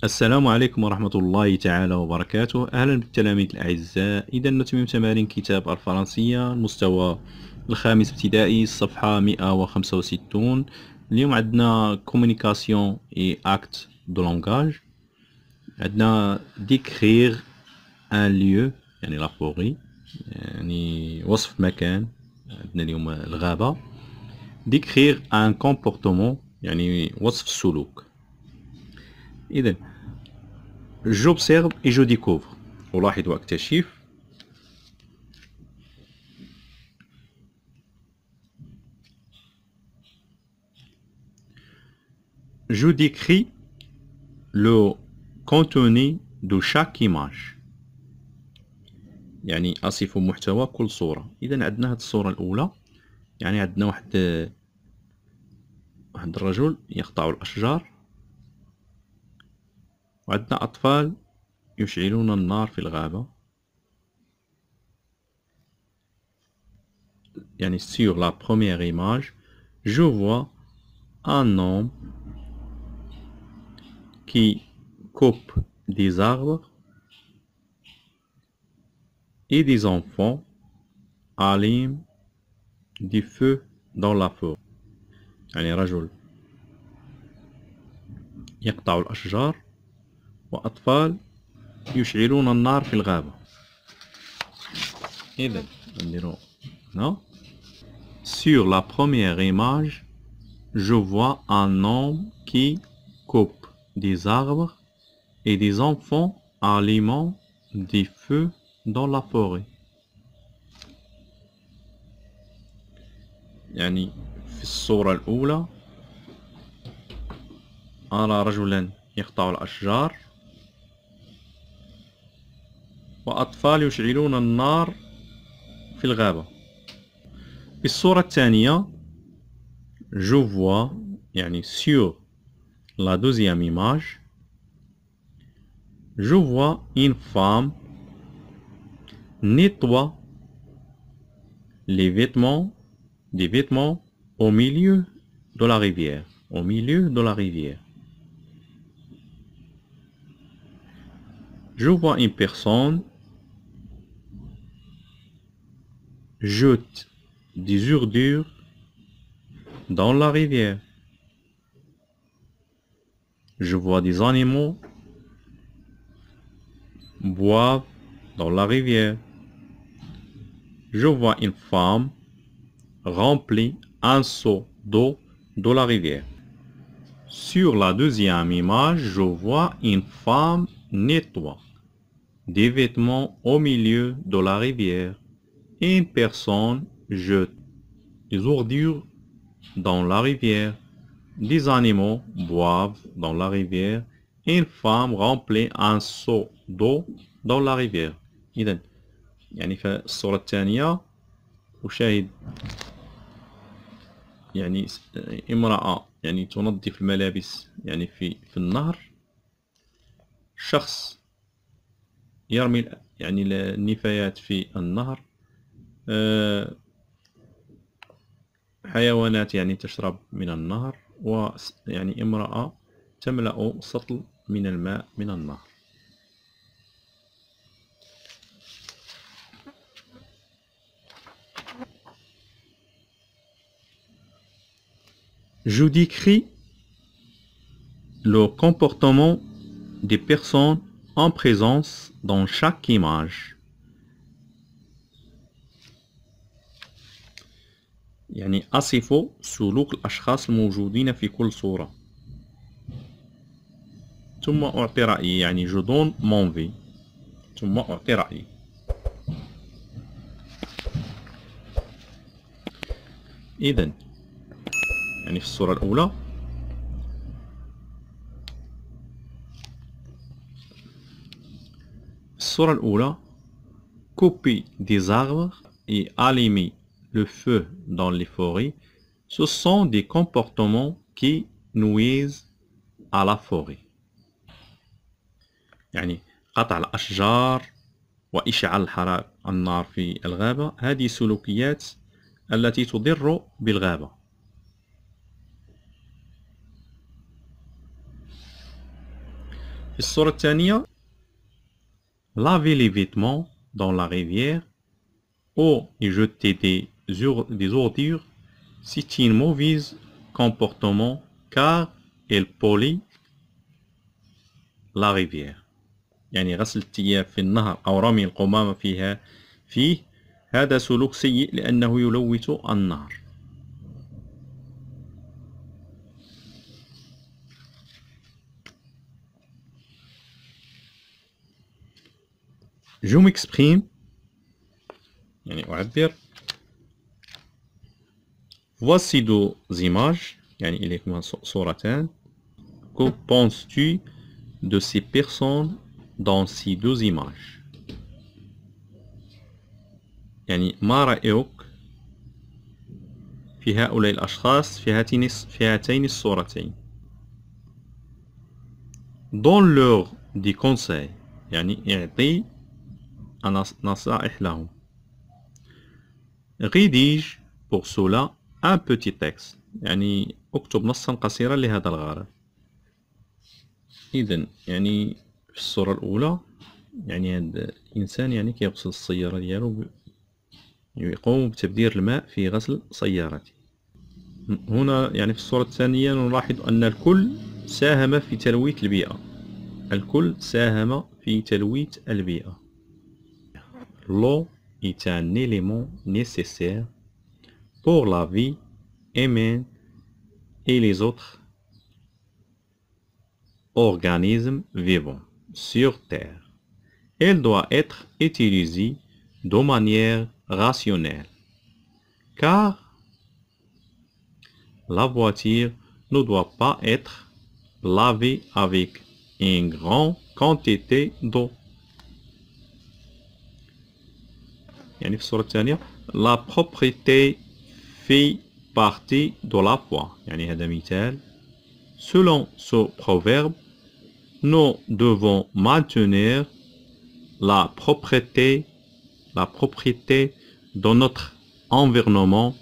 السلام عليكم ورحمة الله تعالى وبركاته. أهلا بالتلاميذ الأعزاء. إذا نتمم تمارين كتاب الفرنسية المستوى الخامس ابتدائي الصفحة 165. اليوم عندنا communication et acte de langage. عندنا décrire un lieu يعني la forêt، يعني وصف مكان. عندنا اليوم الغابة. décrire un comportement يعني وصف السلوك. إذن j'observe et je découvre. ألاحظ وأكتشف. Je décris le contenu de chaque image. يعني أصف محتوى كل صورة. إذا عندنا هاد الصورة الأولى، يعني عندنا واحد الرجل يقطع الأشجار، وعندنا أطفال يشعلون النار في الغابة. يعني sur la première image, je vois un homme qui coupe des arbres et des enfants allument du feu dans la forêt. يعني رجل يقطع الأشجار وأطفال يشعلون النار في الغابة. إذن نديرو هنا. Sur la première image, je vois un homme qui coupe des arbres et des enfants allumant des feux dans la forêt. يعني في الصورة الأولى أرى رجلا يقطع الأشجار وأطفال يشعلون النار في الغابة. في الصورة الثانية je vois يعني sur la deuxième image je vois une femme nettoie les vêtements des vêtements au milieu de la rivière. Au milieu de la rivière. Je vois une personne jette des ordures dans la rivière. Je vois des animaux boivent dans la rivière. Je vois une femme remplir un seau d'eau dans la rivière. Sur la deuxième image, je vois une femme nettoie des vêtements au milieu de la rivière. Une personne jette des ordures dans la rivière. Des animaux boivent dans la rivière. Une femme remplit un seau d'eau dans la rivière. إذن يعني في الصورة الثانية أشاهد يعني امرأة يعني تنظف الملابس يعني في النهر. شخص يرمي يعني النفايات في النهر. حيوانات يعني تشرب من النهر، ويعني امرأة تملأ سطل من الماء من النهر. Je décris le comportement des personnes en présence dans chaque image. يعني أصف سلوك الأشخاص الموجودين في كل صورة، ثم أعطي رأيي. يعني je donne mon avis ثم أعطي رأيي. إذن يعني في الصورة الأولى couper des arbres et allumer le feu dans les forêts, ce sont des comportements qui nuisent à la forêt. يعني قطع الأشجار وإشعال النار في الغابة، هذه سلوكيات التي تضر بالغابة. في الصورة الثانية laver les vêtements dans la rivière ou y jeter des ordures c'est un mauvais comportement car elle pollue la rivière. يعني غسل الثياب في النهر أو رمي القمامة فيه هذا سلوك سيء لأنه يلوث النهر. Je m'exprime يعني أعبر. Voici deux images يعني إليكم صورتان. Que penses-tu de ces personnes dans ces deux images؟ يعني ما رأيك في هؤلاء الأشخاص في هاتين الصورتين؟ Donne-leur des conseils يعني اعطي نصائح لهم. Rédige pour cela un petit texte يعني اكتب نصا قصيرا لهذا الغرض. إذن يعني في الصورة الأولى يعني هذا الإنسان يعني كيغسل السيارة ديالو يقوم بتبدير الماء في غسل سيارته. هنا يعني في الصورة الثانية نلاحظ أن الكل ساهم في تلويث البيئة. الكل ساهم في تلويث البيئة. L'eau est un élément nécessaire pour la vie humaine et les autres organismes vivants sur Terre. Elle doit être utilisée de manière rationnelle, car la voiture ne doit pas être lavée avec une grande quantité d'eau. يعني في الصورة الثانية la propreté fait partie de la foi يعني هذا مثال. Selon ce proverbe, nous devons maintenir la propreté de notre environnement.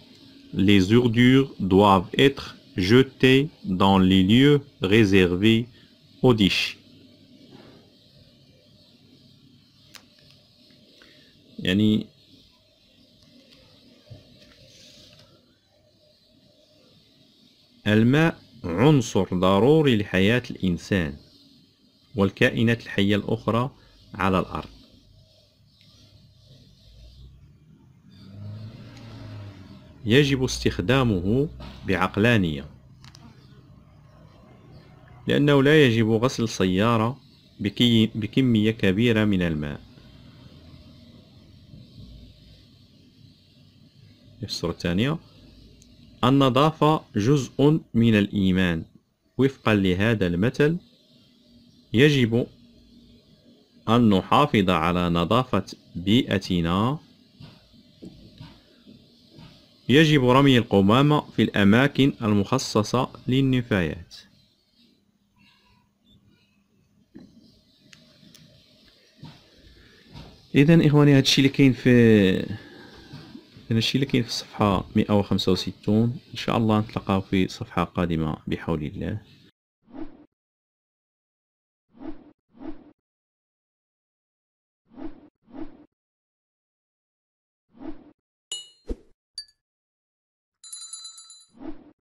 Les ordures doivent être jetées dans les lieux réservés aux déchets. يعني الماء عنصر ضروري لحياة الإنسان والكائنات الحية الأخرى على الأرض. يجب استخدامه بعقلانية لأنه لا يجب غسل السيارة بكمية كبيرة من الماء. في الصورة الثانية النظافة جزء من الإيمان. وفقا لهذا المثل يجب أن نحافظ على نظافة بيئتنا. يجب رمي القمامة في الأماكن المخصصة للنفايات. إذن إخواني هادشي اللي كاين في الصفحة 165. إن شاء الله نتلقاو في صفحة قادمة بحول الله.